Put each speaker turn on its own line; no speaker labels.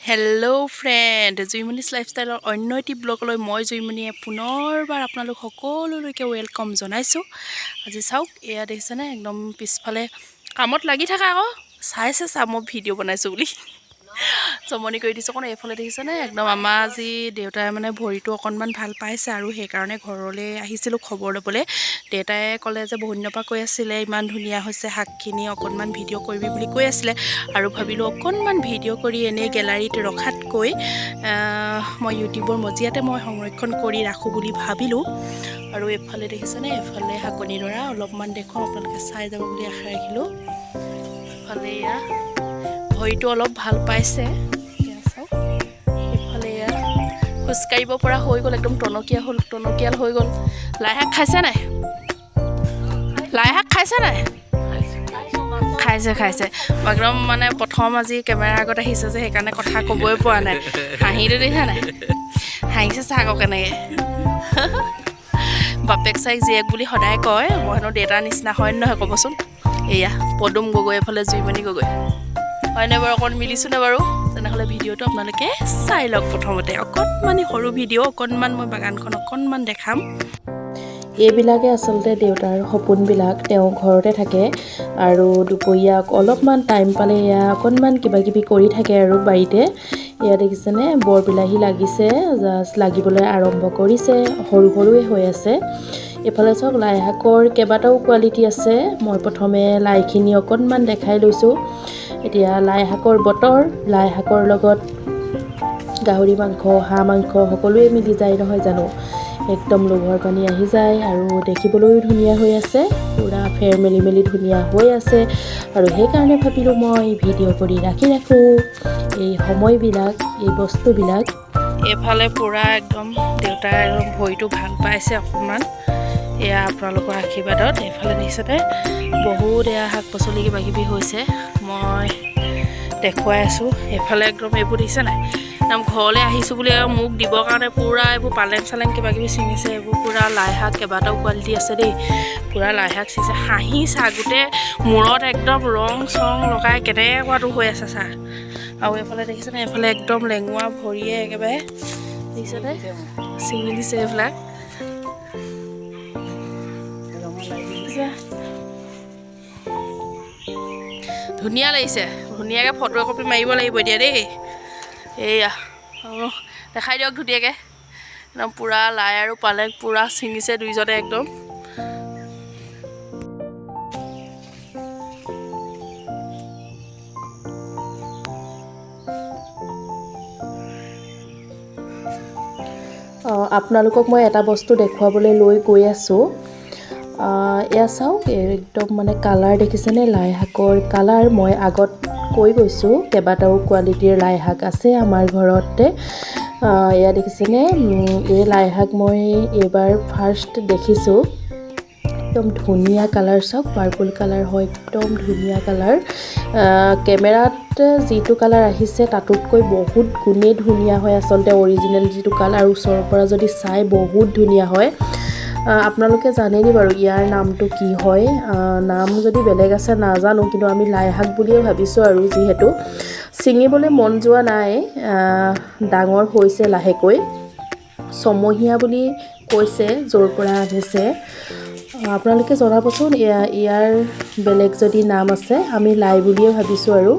Hello' friend, জুইমনিছ লাইফষ্টাইলৰ অন্য এটি ব্লগলৈ মই জুইমনিয়ে পুনৰবাৰ আপোনালোক সকলোলৈকে ৱেলকাম জনাইছোঁ। আজি চাওক, এয়া দেখিছেনে একদম পিছফালে কামত লাগি থাকা আকৌ চাইছে মই ভিডিঅ' বনাইছোঁ বুলি জমনি কৰি দিছোঁ। অকণ এইফালে দেখিছেনে একদম আমাৰ আজি দেউতাই মানে ভৰিটো অকণমান ভাল পাইছে আৰু সেইকাৰণে ঘৰলৈ আহিছিলোঁ খবৰ ল'বলৈ। দেউতাই ক'লে যে বহুত দিনৰ পৰা কৈ আছিলে ইমান ধুনীয়া হৈছে শাকখিনি, অকণমান ভিডিঅ' কৰিবি বুলি কৈ আছিলে আৰু ভাবিলোঁ অকণমান ভিডিঅ' কৰি এনেই গেলাৰীত ৰখাতকৈ মই ইউটিউবৰ মজিয়াতে মই সংৰক্ষণ কৰি ৰাখোঁ বুলি ভাবিলোঁ। আৰু এইফালে দেখিছেনে, এইফালে শাকনি ডৰা অলপমান দেখুৱাওঁ, আপোনালোকে চাই যাব বুলি আশা ৰাখিলোঁ। এইফালে এয়া ভৰিটো অলপ ভাল পাইছে, এয়া চাওক। এইফালে এয়া খোজকাঢ়িব পৰা হৈ গ'ল, একদম টনকিয়াল হৈ গ'ল। লাই শাক খাইছে নাই? লাই শাক খাইছে নাই? খাইছে একদম মানে প্ৰথম আজি কেমেৰাৰ আগত আহিছে যে সেইকাৰণে কথা ক'বই পৰা নাই। হাঁহিটো দেখিছা নাই? হাঁহিছে চা আকৌ কেনেকৈ। বাপেক চাইক জীয়েক বুলি সদায় কয়, মই হেনো দেউতাৰ নিচিনা হয় নহয় ক'বচোন। এয়া পদুম গগৈ, এফালে জুইমনি গগৈ, হয়নে বাৰু? অকণ মিলিছোঁনে বাৰু? তেনেহ'লে ভিডিঅ'টো আপোনালোকে চাই লওক। প্ৰথমতে অকণমানি সৰু ভিডিঅ', অকণমান মই বাগানখন অকণমান দেখাম। এইবিলাকে আচলতে দেউতাৰ সপোনবিলাক। তেওঁ ঘৰতে থাকে আৰু দুপৰীয়া অলপমান টাইম পালে এয়া অকণমান কিবাকিবি কৰি থাকে আৰু বাৰীতে। এয়া দেখিছেনে বৰবিলাহী লাগিছে, জাষ্ট লাগিবলৈ আৰম্ভ কৰিছে, সৰু সৰুৱে হৈ আছে। এইফালে চাওক লাই শাকৰ কেইবাটাও কোৱালিটি আছে। মই প্ৰথমে লাইখিনি অকণমান দেখাই লৈছোঁ। এতিয়া লাই শাকৰ বতৰ, লাই শাকৰ লগত গাহৰি মাংস, হাঁহ মাংস সকলোৱে মিলি যায় নহয় জানো? একদম লোভৰ পানী আহি যায় আৰু দেখিবলৈও ধুনীয়া হৈ আছে, পূৰা ফেৰ মেলি ধুনীয়া হৈ আছে। আৰু সেইকাৰণে ভাবিলোঁ মই ভিডিঅ' কৰি ৰাখোঁ এই সময়বিলাক, এই বস্তুবিলাক। এইফালে পূৰা একদম দেউতাই একদম ভৰিটো ভাল পাইছে অকণমান, এয়া আপোনালোকৰ আশীৰ্বাদত। এইফালে দেখিছেনে বহুত এয়া শাক পাচলি কিবাকিবি হৈছে, মই দেখুৱাই আছোঁ। এইফালে একদম এইবোৰ দেখিছে নাই, একদম ঘৰলৈ আহিছোঁ বুলি মোক দিবৰ কাৰণে পূৰা এইবোৰ পালেং চালেং কিবাকিবি ছিঙিছে। এইবোৰ পূৰা লাই শাক কেইবাটাও কোৱালিটি আছে দেই, পূৰা লাই শাক ছিঙিছে। হাঁহিছা গোটেই মূৰত একদম ৰং চং লগাই কেনেকুৱাটো হৈ আছে চা। আৰু এইফালে দেখিছেনে, এইফালে একদম লেঙুৰা ভৰিয়ে একেবাৰে দেখিছেনে ছিঙি দিছে এইবিলাক। ধুনীয়া লাগিছে, ধুনীয়াকৈ ফটো একপি মাৰিব লাগিব এতিয়া দেই। এইয়া দেখাই দিয়ক ধুনীয়াকৈ, একদম পূৰা লাই আৰু পালেং পূৰা ছিঙিছে দুইজনে একদম। আপোনালোকক মই এটা বস্তু দেখুৱাবলৈ লৈ গৈ আছোঁ। এয়া চাওক, একদম মানে কালাৰ দেখিছেনে লাই শাকৰ কালাৰ। মই আগত কৈ গৈছোঁ কেইবাটাও কোৱালিটিৰ লাই শাক আছে আমাৰ ঘৰতে। এয়া দেখিছেনে, এই লাই শাক মই এইবাৰ ফাৰ্ষ্ট দেখিছোঁ। একদম ধুনীয়া কালাৰ, চাওক পাৰ্পল কালাৰ হয়, একদম ধুনীয়া কালাৰ। কেমেৰাত যিটো কালাৰ আহিছে তাতোতকৈ বহুত গুণেই ধুনীয়া হয় আচলতে অৰিজিনেল যিটো কালাৰ, ওচৰৰ পৰা যদি চাই বহুত ধুনীয়া হয়। আপোনালোকে জানেনি বাৰু ইয়াৰ নামটো কি হয়? নাম যদি বেলেগ আছে নাজানো, কিন্তু আমি লাই শাক বুলিয়ে ভাবিছোঁ আৰু যিহেতু ছিঙিবলৈ মন যোৱা নাই, ডাঙৰ হৈছে লাহেকৈ, ছমহীয়া বুলি কৈছে য'ৰ পৰা আনিছে। আপোনালোকে জনাবচোন ইয়াৰ বেলেগ যদি নাম আছে, আমি লাই বুলিয়ে ভাবিছোঁ আৰু।